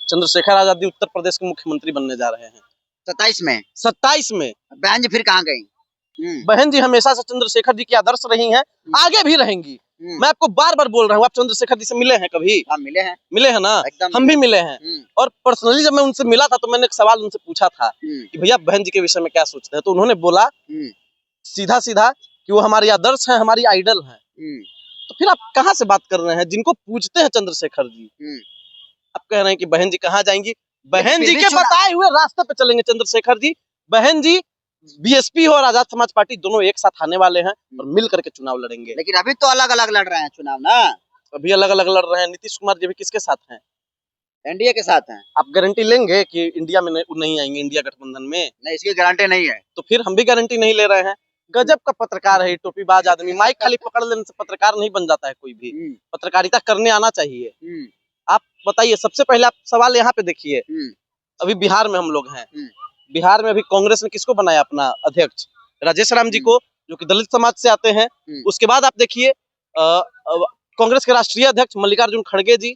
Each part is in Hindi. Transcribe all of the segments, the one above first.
चंद्रशेखर आजाद उत्तर प्रदेश के मुख्यमंत्री बनने जा रहे हैं 27 में। बहन जी फिर कहाँ गई? बहन जी हमेशा से चंद्रशेखर जी की आदर्श रही हैं, आगे भी रहेंगी। मैं आपको बार बार बोल रहा हूँ, आप चंद्रशेखर जी से मिले हैं कभी? मिले हैं ना, हम भी मिले हैं। और पर्सनली जब मैं उनसे मिला था तो मैंने एक सवाल उनसे पूछा था कि भैया बहन जी के विषय में क्या सोचते हैं, तो उन्होंने बोला सीधा सीधा कि वो हमारी आदर्श हैं, हमारी आइडल हैं। तो फिर आप कहाँ से बात कर रहे हैं? जिनको पूछते हैं चंद्रशेखर जी, आप कह रहे हैं कि बहन जी कहाँ जाएंगी? बहन जी के बताए हुए रास्ते पे चलेंगे चंद्रशेखर जी। बहन जी बीएसपी और आजाद समाज पार्टी दोनों एक साथ आने वाले हैं और मिल करके चुनाव लड़ेंगे। लेकिन अभी तो अलग अलग लड़ रहे हैं चुनाव ना, अभी अलग अलग लड़ रहे हैं। नीतीश कुमार जी भी किसके साथ हैं? एनडीए के साथ हैं। आप गारंटी लेंगे कि इंडिया में नहीं आएंगे, इंडिया गठबंधन में? नहीं, इसकी गारंटी नहीं है। तो फिर हम भी गारंटी नहीं ले रहे हैं। गजब का पत्रकार है, टोपीबाज आदमी। माइक खाली पकड़ लेने से पत्रकार नहीं बन जाता है कोई भी, पत्रकारिता करने आना चाहिए। आप बताइए, सबसे पहले आप सवाल यहाँ पे देखिए, अभी बिहार में हम लोग हैं, बिहार में अभी कांग्रेस ने किसको बनाया अपना अध्यक्ष? राजेश राम जी को, जो कि दलित समाज से आते हैं। उसके बाद आप देखिए कांग्रेस के राष्ट्रीय अध्यक्ष मल्लिकार्जुन खड़गे जी।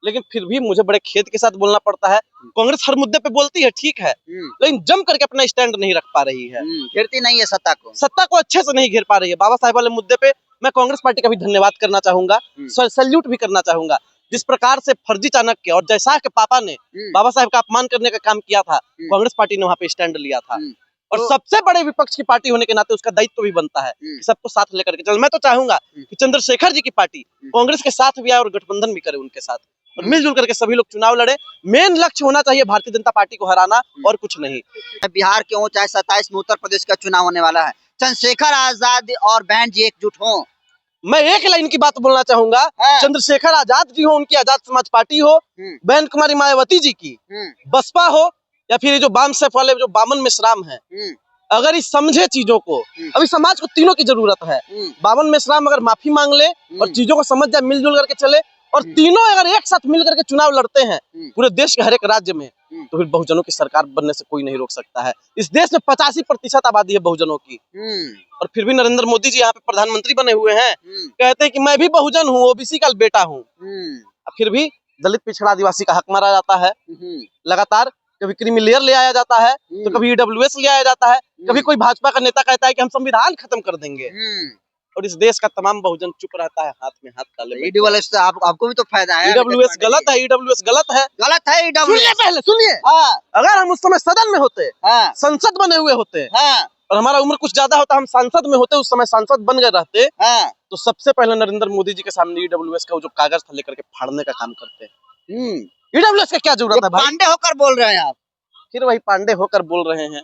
लेकिन फिर भी मुझे बड़े खेद के साथ बोलना पड़ता है, कांग्रेस हर मुद्दे पे बोलती है, ठीक है, लेकिन जम करके अपना स्टैंड नहीं रख पा रही है, घेरती नहीं है सत्ता को अच्छे से नहीं घेर पा रही है। बाबा साहेब वाले मुद्दे पे मैं कांग्रेस पार्टी का भी धन्यवाद करना चाहूंगा, सैल्यूट भी करना चाहूंगा। जिस प्रकार से फर्जी चाणक्य और जयशाह के पापा ने बाबा साहेब का अपमान करने का काम किया था, कांग्रेस पार्टी ने वहां पे स्टैंड लिया था। और सबसे बड़े विपक्ष की पार्टी होने के नाते उसका दायित्व भी बनता है कि सबको साथ लेकर के चल। मैं तो चाहूंगा कि चंद्रशेखर जी की पार्टी कांग्रेस के साथ भी आए और गठबंधन भी करे उनके साथ, और मिलजुल करके सभी लोग चुनाव लड़े। मेन लक्ष्य होना चाहिए भारतीय जनता पार्टी को हराना, और कुछ नहीं। बिहार के हो चाहे 27 में उत्तर प्रदेश का चुनाव होने वाला है, चंद्रशेखर आजाद और बहन जी एकजुट हो। मैं एक लाइन की बात बोलना चाहूंगा, चंद्रशेखर आजाद जी हो, उनकी आजाद समाज पार्टी हो, बहन कुमारी मायावती जी की बसपा हो, या फिर ये जो बाम सेफ वाले जो बामन मेश्राम है, अगर इस समझे चीजों को, अभी समाज को तीनों की जरूरत है। बामन मेश्राम अगर माफी मांग ले और चीजों को समझ जाए, मिलजुल करके चले, और तीनों अगर एक साथ मिल करके चुनाव लड़ते हैं पूरे देश के हर एक राज्य में, तो फिर बहुजनों की सरकार बनने से कोई नहीं रोक सकता है। इस देश में 85% आबादी है बहुजनों की, और फिर भी नरेंद्र मोदी जी यहाँ पे प्रधानमंत्री बने हुए हैं। कहते हैं कि मैं भी बहुजन हूँ, ओबीसी का बेटा हूँ। फिर भी दलित पिछड़ा आदिवासी का हक मारा जाता है लगातार। कभी क्रीमी लेयर ले आया जाता है, तो कभी ईडब्ल्यूएस ले आया जाता है, कभी कोई भाजपा का नेता कहता है कि हम संविधान खत्म कर देंगे, और इस देश का तमाम बहुजन चुप रहता है, हाथ में हाथ डाले। ईडब्ल्यूएस से आपको भी तो फायदा है। ईडब्ल्यूएस गलत है, ईडब्ल्यूएस गलत है, गलत है ईडब्ल्यूएस। पहले सुनिए, अगर हम उस समय सदन में होते, संसद बने हुए होते, और हमारा उम्र कुछ ज्यादा होता, हम सांसद में होते, उस समय सांसद बन गए रहते, तो सबसे पहले नरेंद्र मोदी जी के सामने ईडब्ल्यूएस का जो कागज था लेकर के फाड़ने का काम करते। ईडब्ल्यूएस का क्या जरूरत है भाई? पांडे होकर बोल रहे हैं आप। फिर वही पांडे होकर बोल रहे हैं।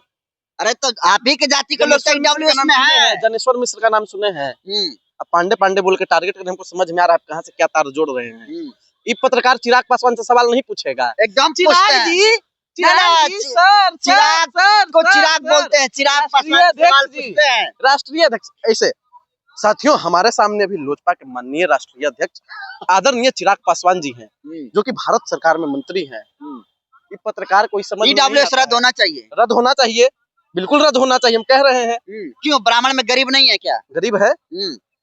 अरे तो आप ही के जाति के लोग ईडब्ल्यूएस में है। जनेश्वर मिश्र का नाम सुने हैं? अब पांडे पांडे बोल के टारगेट करके हमको समझ में आ रहा है कहाँ से क्या तार जोड़ रहे हैं। ये पत्रकार चिराग पासवान से सवाल नहीं पूछेगा। एकदम चिराग जी, सर को चिराग बोलते हैं, चिराग पासवान सवाल पूछते हैं। राष्ट्रीय अध्यक्ष ऐसे साथियों, हमारे सामने अभी लोजपा के माननीय राष्ट्रीय अध्यक्ष आदरणीय चिराग पासवान जी हैं, जो कि भारत सरकार में मंत्री हैं। ये पत्रकार को समझ ईडब्ल्यूएस रद्द होना चाहिए, रद्द होना चाहिए, बिल्कुल रद्द होना चाहिए, हम कह रहे हैं। क्यों, ब्राह्मण में गरीब नहीं है क्या? गरीब है,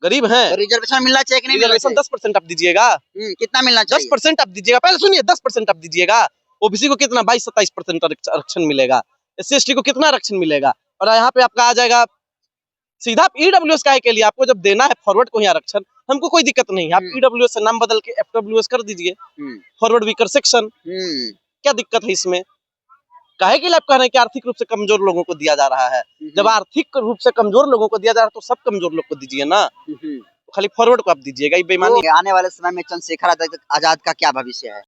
गरीब है। रिजर्वेशन मिलना चाहिए कि नहीं? रिजर्वेशन 10% आप दीजिएगा। कितना मिलना चाहिए? 10% आप दीजिएगा। पहले सुनिए, 10% आप दीजिएगा। ओबीसी को कितना 22-27% आरक्षण मिलेगा, SC/ST को कितना आरक्षण मिलेगा, और यहाँ पे आपका आ जाएगा सीधा ईडब्ल्यूएस का के लिए आपको जब देना है फॉरवर्ड को ही आरक्षण, हमको कोई दिक्कत नहीं है। आप ईडब्ल्यूएस से नाम बदल के FWS कर दीजिए, फॉरवर्ड वीकर सेक्शन। क्या दिक्कत है इसमें? काहे के लिए आप कह रहे हैं कि आर्थिक रूप से कमजोर लोगों को दिया जा रहा है? जब आर्थिक रूप से कमजोर लोगों को दिया जा रहा है तो सब कमजोर लोग को दीजिए ना, खाली फॉरवर्ड को आप दीजिएगा। ये बेईमानी। आने वाले समय में चंद्रशेखर आजाद का क्या भविष्य है?